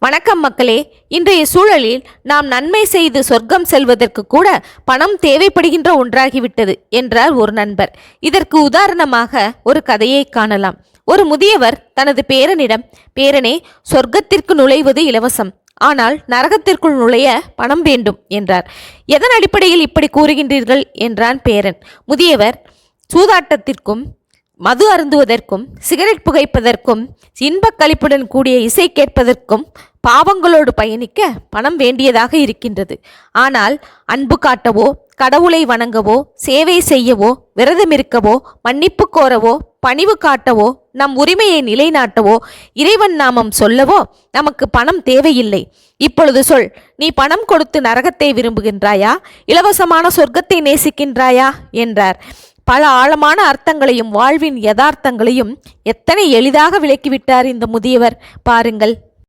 வணக்கம் மக்களே. இன்றைய சூழலில் நாம் நன்மை செய்து சொர்க்கம் செல்வதற்கு கூட பணம் தேவைப்படுகின்ற ஒன்றாகிவிட்டது என்றார் ஒரு நண்பர். இதற்கு உதாரணமாக ஒரு கதையை காணலாம். ஒரு முதியவர் தனது பேரனிடம், பேரனே, சொர்க்கத்திற்கு நுழைவது இலவசம், ஆனால் நரகத்திற்குள் நுழைய பணம் வேண்டும் என்றார். எதன் அடிப்படையில் இப்படி கூறுகின்றீர்கள் என்றான் பேரன். முதியவர், சூதாட்டத்திற்கும் மது அருந்துவதற்கும் சிகரெட் புகைப்பதற்கும் இன்பக் களிப்புடன் கூடிய இசை கேட்பதற்கும் பாவங்களோடு பயணிக்க பணம் வேண்டியதாக இருக்கின்றது. ஆனால் அன்பு காட்டவோ, கடவுளை வணங்கவோ, சேவை செய்யவோ, விரதம் இருக்கவோ, மன்னிப்பு கோரவோ, பணிவு காட்டவோ, நம் உரிமையை நிலைநாட்டவோ, இறைவன் நாமம் சொல்லவோ நமக்கு பணம் தேவையில்லை. இப்பொழுது சொல், நீ பணம் கொடுத்து நரகத்தை விரும்புகின்றாயா, இலவசமான சொர்க்கத்தை நேசிக்கின்றாயா என்றார். பல ஆழமான அர்த்தங்களையும் வாழ்வின் யதார்த்தங்களையும் எத்தனை எளிதாக விளக்கிவிட்டார் இந்த முதியவர் பாருங்கள்.